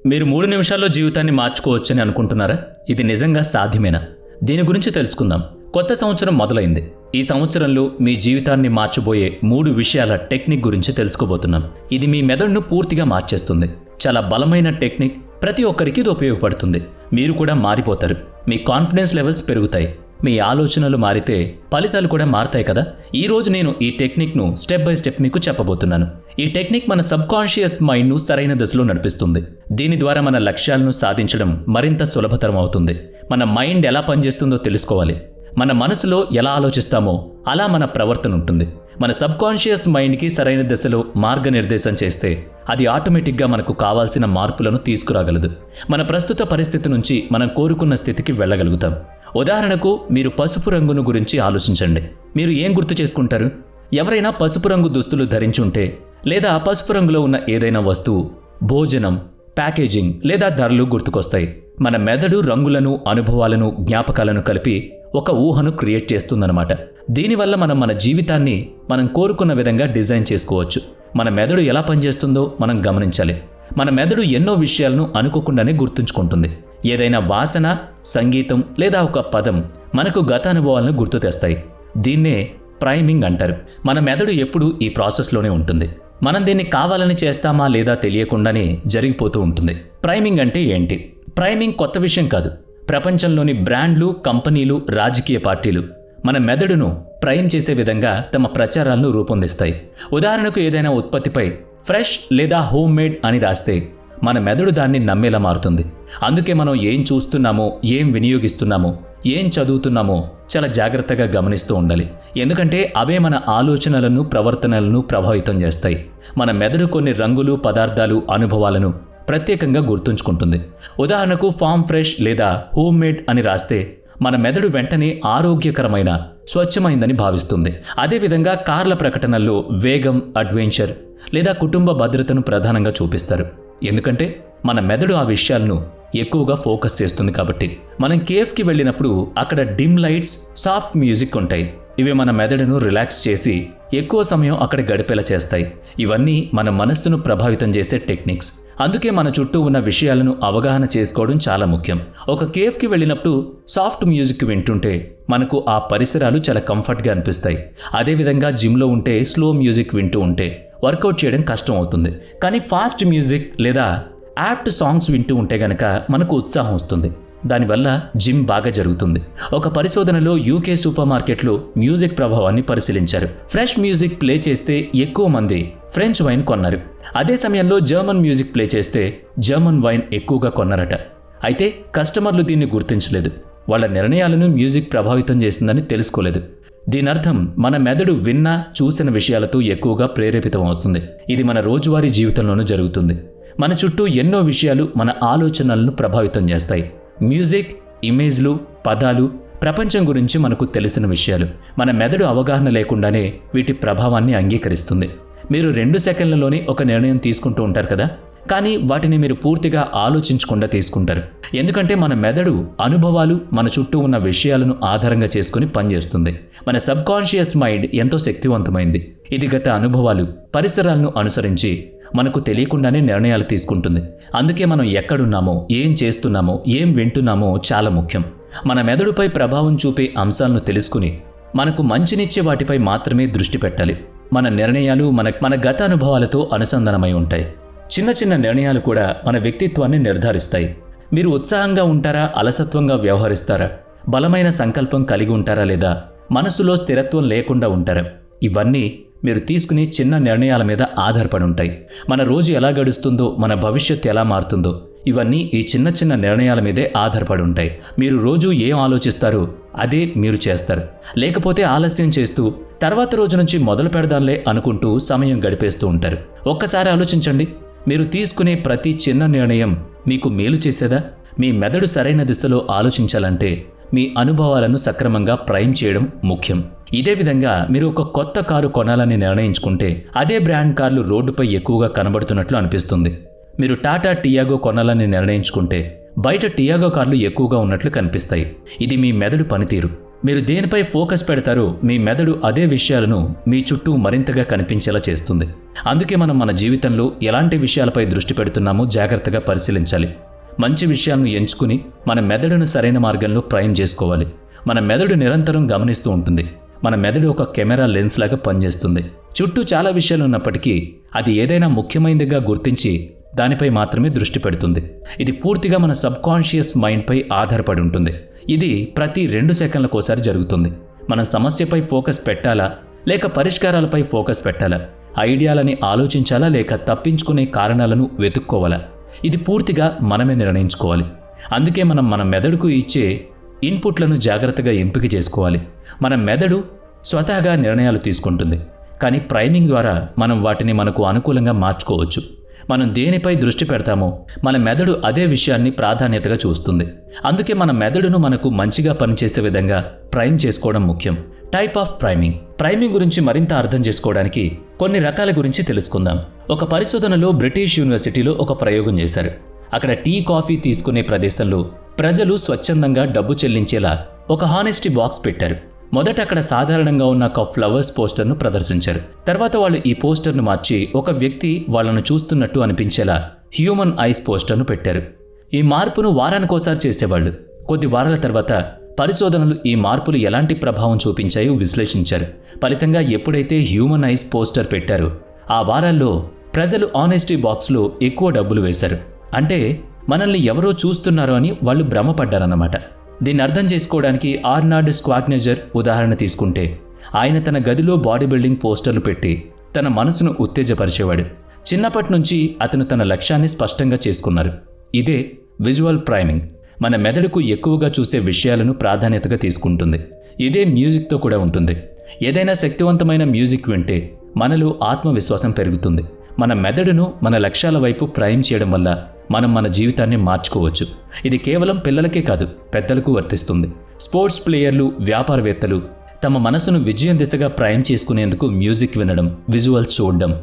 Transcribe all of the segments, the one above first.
మీరు 3 నిమిషాల్లో జీవితాన్ని మార్చుకోవచ్చని అనుకుంటున్నారా? ఇది నిజంగా సాధ్యమేనా? దీని గురించి తెలుసుకుందాం. కొత్త సంవత్సరం మొదలైంది. ఈ సంవత్సరంలో మీ జీవితాన్ని మార్చబోయే 3 విషయాల టెక్నిక్ గురించి తెలుసుకోబోతున్నాం. ఇది మీ మెదడును పూర్తిగా మార్చేస్తుంది. చాలా బలమైన టెక్నిక్. ప్రతి ఒక్కరికి ఇది ఉపయోగపడుతుంది. మీరు కూడా మారిపోతారు. మీ కాన్ఫిడెన్స్ లెవెల్స్ పెరుగుతాయి. మీ ఆలోచనలు మారితే ఫలితాలు కూడా మారుతాయి కదా. ఈరోజు నేను ఈ టెక్నిక్ను స్టెప్ బై స్టెప్ మీకు చెప్పబోతున్నాను. ఈ టెక్నిక్ మన సబ్కాన్షియస్ మైండ్ను సరైన దశలో నడిపిస్తుంది. దీని ద్వారా మన లక్ష్యాలను సాధించడం మరింత సులభతరం అవుతుంది. మన మైండ్ ఎలా పనిచేస్తుందో తెలుసుకోవాలి. మన మనసులో ఎలా ఆలోచిస్తామో అలా మన ప్రవర్తన ఉంటుంది. మన సబ్కాన్షియస్ మైండ్కి సరైన దశలో మార్గనిర్దేశం చేస్తే అది ఆటోమేటిక్గా మనకు కావాల్సిన మార్పులను తీసుకురాగలదు. మన ప్రస్తుత పరిస్థితి నుంచి మనం కోరుకున్న స్థితికి వెళ్ళగలుగుతాం. ఉదాహరణకు, మీరు పసుపు రంగును గురించి ఆలోచించండి. మీరు ఏం గుర్తు చేసుకుంటారు? ఎవరైనా పసుపు రంగు దుస్తులు ధరించుంటే, లేదా పసుపు రంగులో ఉన్న ఏదైనా వస్తువు, భోజనం, ప్యాకేజింగ్ లేదా ధరలు గుర్తుకొస్తాయి. మన మెదడు రంగులను, అనుభవాలను, జ్ఞాపకాలను కలిపి ఒక ఊహను క్రియేట్ చేస్తుందన్నమాట. దీనివల్ల మన జీవితాన్ని మనం కోరుకున్న విధంగా డిజైన్ చేసుకోవచ్చు. మన మెదడు ఎలా పనిచేస్తుందో మనం గమనించాలి. మన మెదడు ఎన్నో విషయాలను అనుకోకుండానే గుర్తుంచుకుంటుంది. ఏదైనా వాసన, సంగీతం లేదా ఒక పదం మనకు గత అనుభవాలను గుర్తు తెస్తాయి. దీన్నే ప్రైమింగ్ అంటారు. మన మెదడు ఎప్పుడూ ఈ ప్రాసెస్లోనే ఉంటుంది. మనం దీన్ని కావాలని చేస్తామా లేదా తెలియకుండానే జరిగిపోతూ ఉంటుంది. ప్రైమింగ్ అంటే ఏంటి? ప్రైమింగ్ కొత్త విషయం కాదు. ప్రపంచంలోని బ్రాండ్లు, కంపెనీలు, రాజకీయ పార్టీలు మన మెదడును ప్రైమ్ చేసే విధంగా తమ ప్రచారాలను రూపొందిస్తాయి. ఉదాహరణకు, ఏదైనా ఉత్పత్తిపై ఫ్రెష్ లేదా హోమ్ మేడ్ అని రాస్తే మన మెదడు దాన్ని నమ్మేలా మారుతుంది. అందుకే మనం ఏం చూస్తున్నామో, ఏం వినియోగిస్తున్నామో, ఏం చదువుతున్నామో చాలా జాగ్రత్తగా గమనిస్తూ ఉండాలి. ఎందుకంటే అవే మన ఆలోచనలను, ప్రవర్తనలను ప్రభావితం చేస్తాయి. మన మెదడు కొన్ని రంగులు, పదార్థాలు, అనుభవాలను ప్రత్యేకంగా గుర్తుంచుకుంటుంది. ఉదాహరణకు, ఫామ్ ఫ్రెష్ లేదా హోమ్ మేడ్ అని రాస్తే మన మెదడు వెంటనే ఆరోగ్యకరమైన, స్వచ్ఛమైందని భావిస్తుంది. అదేవిధంగా కార్ల ప్రకటనల్లో వేగం, అడ్వెంచర్ లేదా కుటుంబ భద్రతను ప్రధానంగా చూపిస్తారు. ఎందుకంటే మన మెదడు ఆ విషయాలను ఎక్కువగా ఫోకస్ చేస్తుంది కాబట్టి. మనం కేఫ్కి వెళ్ళినప్పుడు అక్కడ డిమ్ లైట్స్, సాఫ్ట్ మ్యూజిక్ ఉంటాయి. ఇవి మన మెదడును రిలాక్స్ చేసి ఎక్కువ సమయం అక్కడ గడిపేలా చేస్తాయి. ఇవన్నీ మన మనస్సును ప్రభావితం చేసే టెక్నిక్స్. అందుకే మన చుట్టూ ఉన్న విషయాలను అవగాహన చేసుకోవడం చాలా ముఖ్యం. ఒక కేఫ్కి వెళ్ళినప్పుడు సాఫ్ట్ మ్యూజిక్ వింటుంటే మనకు ఆ పరిసరాలు చాలా కంఫర్ట్గా అనిపిస్తాయి. అదేవిధంగా జిమ్లో ఉంటే స్లో మ్యూజిక్ వింటూ ఉంటే వర్కౌట్ చేయడం కష్టం అవుతుంది. కానీ ఫాస్ట్ మ్యూజిక్ లేదా యాప్ట్ సాంగ్స్ వింటూ ఉంటే గనక మనకు ఉత్సాహం వస్తుంది. దానివల్ల జిమ్ బాగా జరుగుతుంది. ఒక పరిశోధనలో యూకే సూపర్ మార్కెట్లో మ్యూజిక్ ప్రభావాన్ని పరిశీలించారు. ఫ్రెష్ మ్యూజిక్ ప్లే చేస్తే ఎక్కువ మంది ఫ్రెంచ్ వైన్ కొన్నారు. అదే సమయంలో జర్మన్ మ్యూజిక్ ప్లే చేస్తే జర్మన్ వైన్ ఎక్కువగా కొన్నారట. అయితే కస్టమర్లు దీన్ని గుర్తించలేదు. వాళ్ళ నిర్ణయాలను మ్యూజిక్ ప్రభావితం చేసిందని తెలుసుకోలేదు. దీనర్థం మన మెదడు విన్న, చూసిన విషయాలతో ఎక్కువగా ప్రేరేపితం అవుతుంది. ఇది మన రోజువారీ జీవితంలోనూ జరుగుతుంది. మన చుట్టూ ఎన్నో విషయాలు మన ఆలోచనలను ప్రభావితం చేస్తాయి. మ్యూజిక్, ఇమేజ్లు, పదాలు, ప్రపంచం గురించి మనకు తెలిసిన విషయాలు. మన మెదడు అవగాహన లేకుండానే వీటి ప్రభావాన్ని అంగీకరిస్తుంది. మీరు 2 సెకండ్లలోనే ఒక నిర్ణయం తీసుకుంటూ ఉంటారు కదా, కానీ వాటిని మీరు పూర్తిగా ఆలోచించకుండా తీసుకుంటారు. ఎందుకంటే మన మెదడు అనుభవాలు, మన చుట్టూ ఉన్న విషయాలను ఆధారంగా చేసుకుని పనిచేస్తుంది. మన సబ్కాన్షియస్ మైండ్ ఎంతో శక్తివంతమైంది. ఇది గత అనుభవాలు, పరిసరాలను అనుసరించి మనకు తెలియకుండానే నిర్ణయాలు తీసుకుంటుంది. అందుకే మనం ఎక్కడున్నామో, ఏం చేస్తున్నామో, ఏం వింటున్నామో చాలా ముఖ్యం. మన మెదడుపై ప్రభావం చూపే అంశాలను తెలుసుకుని మనకు మంచినిచ్చే వాటిపై మాత్రమే దృష్టి పెట్టాలి. మన నిర్ణయాలు మన గత అనుభవాలతో అనుసంధానమై ఉంటాయి. చిన్న చిన్న నిర్ణయాలు కూడా మన వ్యక్తిత్వాన్ని నిర్ధారిస్తాయి. మీరు ఉత్సాహంగా ఉంటారా, అలసత్వంగా వ్యవహరిస్తారా, బలమైన సంకల్పం కలిగి ఉంటారా లేదా మనసులో స్థిరత్వం లేకుండా ఉంటారా? ఇవన్నీ మీరు తీసుకునే చిన్న నిర్ణయాల మీద ఆధారపడి ఉంటాయి. మన రోజు ఎలా గడుస్తుందో, మన భవిష్యత్తు ఎలా మారుతుందో, ఇవన్నీ ఈ చిన్న చిన్న నిర్ణయాల మీదే ఆధారపడి ఉంటాయి. మీరు రోజు ఏం ఆలోచిస్తారో అదే మీరు చేస్తారు. లేకపోతే ఆలస్యం చేస్తూ తర్వాత రోజు నుంచి మొదలు పెడదాంలే అనుకుంటూ సమయం గడిపేస్తూ ఉంటారు. ఒక్కసారి ఆలోచించండి. మీరు తీసుకునే ప్రతి చిన్న నిర్ణయం మీకు మేలు చేసేదా? మీ మెదడు సరైన దిశలో ఆలోచించాలంటే మీ అనుభవాలను సక్రమంగా ప్రైమ్ చేయడం ముఖ్యం. ఇదే విధంగా మీరు ఒక కొత్త కారు కొనాలని నిర్ణయించుకుంటే అదే బ్రాండ్ కార్లు రోడ్డుపై ఎక్కువగా కనబడుతున్నట్లు అనిపిస్తుంది. మీరు టాటా టియాగో కొనాలని నిర్ణయించుకుంటే బయట టియాగో కార్లు ఎక్కువగా ఉన్నట్లు కనిపిస్తాయి. ఇది మీ మెదడు పనితీరు. మీరు దేనిపై ఫోకస్ పెడతారో మీ మెదడు అదే విషయాలను మీ చుట్టూ మరింతగా కనిపించేలా చేస్తుంది. అందుకే మనం మన జీవితంలో ఎలాంటి విషయాలపై దృష్టి పెడుతున్నామో జాగ్రత్తగా పరిశీలించాలి. మంచి విషయాలను ఎంచుకుని మన మెదడును సరైన మార్గంలో ప్రైమ్ చేసుకోవాలి. మన మెదడు నిరంతరం గమనిస్తూ ఉంటుంది. మన మెదడు ఒక కెమెరా లెన్స్ లాగా పనిచేస్తుంది. చుట్టూ చాలా విషయాలు ఉన్నప్పటికీ అది ఏదైనా ముఖ్యమైనదిగా గుర్తించి దానిపై మాత్రమే దృష్టి పెడుతుంది. ఇది పూర్తిగా మన సబ్కాన్షియస్ మైండ్పై ఆధారపడి ఉంటుంది. ఇది ప్రతి 2 సెకన్లకోసారి జరుగుతుంది. మనం సమస్యపై ఫోకస్ పెట్టాలా లేక పరిష్కారాలపై ఫోకస్ పెట్టాలా, ఐడియాలని ఆలోచించాలా లేక తప్పించుకునే కారణాలను వెతుక్కోవాలా, ఇది పూర్తిగా మనమే నిర్ణయించుకోవాలి. అందుకే మనం మన మెదడుకు ఇచ్చే ఇన్పుట్లను జాగ్రత్తగా ఎంపిక చేసుకోవాలి. మన మెదడు స్వతహాగా నిర్ణయాలు తీసుకుంటుంది, కానీ ప్రైమింగ్ ద్వారా మనం వాటిని మనకు అనుకూలంగా మార్చుకోవచ్చు. మనం దేనిపై దృష్టి పెడతామో మన మెదడు అదే విషయాన్ని ప్రాధాన్యతగా చూస్తుంది. అందుకే మన మెదడును మనకు మంచిగా పనిచేసే విధంగా ప్రైమ్ చేసుకోవడం ముఖ్యం. టైప్ ఆఫ్ ప్రైమింగ్ గురించి మరింత అర్థం చేసుకోవడానికి కొన్ని రకాల గురించి తెలుసుకుందాం. ఒక పరిశోధనలో బ్రిటిష్ యూనివర్సిటీలో ఒక ప్రయోగం చేశారు. అక్కడ టీ, కాఫీ తీసుకునే ప్రదేశంలో ప్రజలు స్వచ్ఛందంగా డబ్బు చెల్లించేలా ఒక హానెస్టీ బాక్స్ పెట్టారు. మొదట అక్కడ సాధారణంగా ఉన్న ఒక ఫ్లవర్స్ పోస్టర్ను ప్రదర్శించారు. తర్వాత వాళ్ళు ఈ పోస్టర్ను మార్చి ఒక వ్యక్తి వాళ్లను చూస్తున్నట్టు అనిపించేలా హ్యూమన్ ఐస్ పోస్టర్ను పెట్టారు. ఈ మార్పును వారానికోసారి చేసేవాళ్ళు. కొద్ది వారాల తర్వాత పరిశోధనలు ఈ మార్పులు ఎలాంటి ప్రభావం చూపించాయో విశ్లేషించారు. ఫలితంగా ఎప్పుడైతే హ్యూమన్ ఐస్ పోస్టర్ పెట్టారో ఆ వారాల్లో ప్రజలు ఆనెస్టీ బాక్స్లో ఎక్కువ డబ్బులు వేశారు. అంటే మనల్ని ఎవరో చూస్తున్నారో అని వాళ్ళు భ్రమపడ్డారన్నమాట. దీన్ని అర్థం చేసుకోవడానికి ఆర్నాల్డ్ స్క్వాగ్నెజర్ ఉదాహరణ తీసుకుంటే, ఆయన తన గదిలో బాడీ బిల్డింగ్ పోస్టర్లు పెట్టి తన మనసును ఉత్తేజపరిచేవాడు. చిన్నప్పటి నుంచి అతను తన లక్ష్యాన్ని స్పష్టంగా చేసుకున్నారు. ఇదే విజువల్ ప్రైమింగ్. మన మెదడుకు ఎక్కువగా చూసే విషయాలను ప్రాధాన్యతగా తీసుకుంటుంది. ఇదే మ్యూజిక్తో కూడా ఉంటుంది. ఏదైనా శక్తివంతమైన మ్యూజిక్ వింటే మనలో ఆత్మవిశ్వాసం పెరుగుతుంది. మన మెదడును మన లక్ష్యాల వైపు ప్రైమ్ చేయడం వల్ల మనం మన జీవితాన్ని మార్చుకోవచ్చు. ఇది కేవలం పిల్లలకే కాదు, పెద్దలకు వర్తిస్తుంది. స్పోర్ట్స్ ప్లేయర్లు, వ్యాపారవేత్తలు తమ మనసును విజయం దిశగా ప్రైమ్ చేసుకునేందుకు మ్యూజిక్ వినడం, విజువల్స్ చూడడం,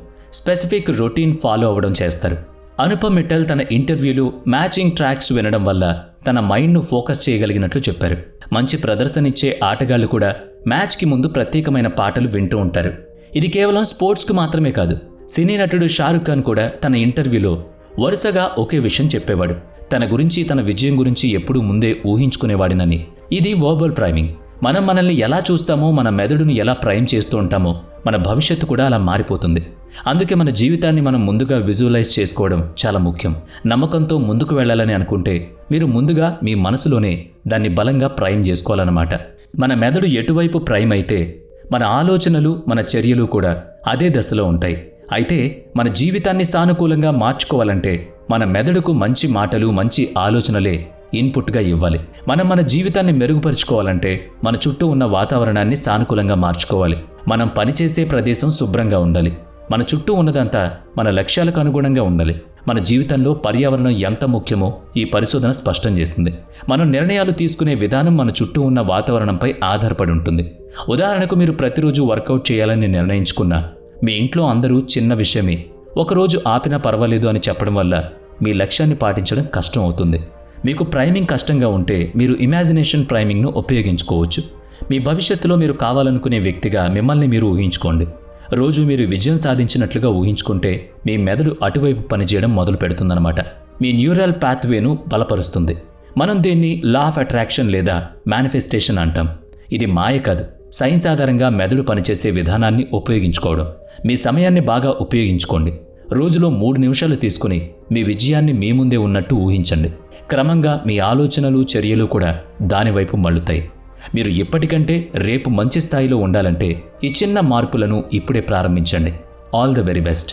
స్పెసిఫిక్ రొటీన్ ఫాలో అవ్వడం చేస్తారు. అనుపమ్ మిట్టల్ తన ఇంటర్వ్యూలో మ్యాచింగ్ ట్రాక్స్ వినడం వల్ల తన మైండ్ను ఫోకస్ చేయగలిగినట్లు చెప్పారు. మంచి ప్రదర్శన ఇచ్చే ఆటగాళ్లు కూడా మ్యాచ్కి ముందు ప్రత్యేకమైన పాటలు వింటూ ఉంటారు. ఇది కేవలం స్పోర్ట్స్కు మాత్రమే కాదు. సినీ నటుడు షారుఖ్ ఖాన్ కూడా తన ఇంటర్వ్యూలో వరుసగా ఒకే విషయం చెప్పేవాడు. తన గురించి, తన విజయం గురించి ఎప్పుడూ ముందే ఊహించుకునేవాడినని. ఇది వర్బల్ ప్రైమింగ్. మనం మనల్ని ఎలా చూస్తామో, మన మెదడును ఎలా ప్రైమ్ చేస్తూ ఉంటామో మన భవిష్యత్తు కూడా అలా మారిపోతుంది. అందుకే మన జీవితాన్ని మనం ముందుగా విజువలైజ్ చేసుకోవడం చాలా ముఖ్యం. నమ్మకంతో ముందుకు వెళ్ళాలని అనుకుంటే మీరు ముందుగా మీ మనసులోనే దాన్ని బలంగా ప్రైమ్ చేసుకోవాలన్నమాట. మన మెదడు ఎటువైపు ప్రైమ్ అయితే మన ఆలోచనలు, మన చర్యలు కూడా అదే దశలో ఉంటాయి. అయితే మన జీవితాన్ని సానుకూలంగా మార్చుకోవాలంటే మన మెదడుకు మంచి మాటలు, మంచి ఆలోచనలే ఇన్పుట్గా ఇవ్వాలి. మనం మన జీవితాన్ని మెరుగుపరుచుకోవాలంటే మన చుట్టూ ఉన్న వాతావరణాన్ని సానుకూలంగా మార్చుకోవాలి. మనం పనిచేసే ప్రదేశం శుభ్రంగా ఉండాలి. మన చుట్టూ ఉన్నదంతా మన లక్ష్యాలకు అనుగుణంగా ఉండాలి. మన జీవితంలో పర్యావరణం ఎంత ముఖ్యమో ఈ పరిశోధన స్పష్టం చేస్తుంది. మనం నిర్ణయాలు తీసుకునే విధానం మన చుట్టూ ఉన్న వాతావరణంపై ఆధారపడి ఉంటుంది. ఉదాహరణకు, మీరు ప్రతిరోజు వర్కౌట్ చేయాలని నిర్ణయించుకున్నా మీ ఇంట్లో అందరూ చిన్న విషయమే ఒకరోజు ఆపినా పర్వాలేదు అని చెప్పడం వల్ల మీ లక్ష్యాన్ని పాటించడం కష్టం అవుతుంది. మీకు ప్రైమింగ్ కష్టంగా ఉంటే మీరు ఇమాజినేషన్ ప్రైమింగ్ను ఉపయోగించుకోవచ్చు. మీ భవిష్యత్తులో మీరు కావాలనుకునే వ్యక్తిగా మిమ్మల్ని మీరు ఊహించుకోండి. రోజు మీరు విజయం సాధించినట్లుగా ఊహించుకుంటే మీ మెదడు అటువైపు పనిచేయడం మొదలు పెడుతుందన్నమాట. మీ న్యూరల్ పాత్వేను బలపరుస్తుంది. మనం దీన్ని లా ఆఫ్ అట్రాక్షన్ లేదా మేనిఫెస్టేషన్ అంటాం. ఇది మాయ కాదు, సైన్స్ ఆధారంగా మెదడు పనిచేసే విధానాన్ని ఉపయోగించుకోవడం. మీ సమయాన్ని బాగా ఉపయోగించుకోండి. రోజులో 3 నిమిషాలు తీసుకుని మీ విజయాన్ని మీ ముందే ఉన్నట్టు ఊహించండి. క్రమంగా మీ ఆలోచనలు, చర్యలు కూడా దానివైపు మళ్ళుతాయి. మీరు ఇప్పటికంటే రేపు మంచి స్థాయిలో ఉండాలంటే ఈ చిన్న మార్పులను ఇప్పుడే ప్రారంభించండి. All the very best.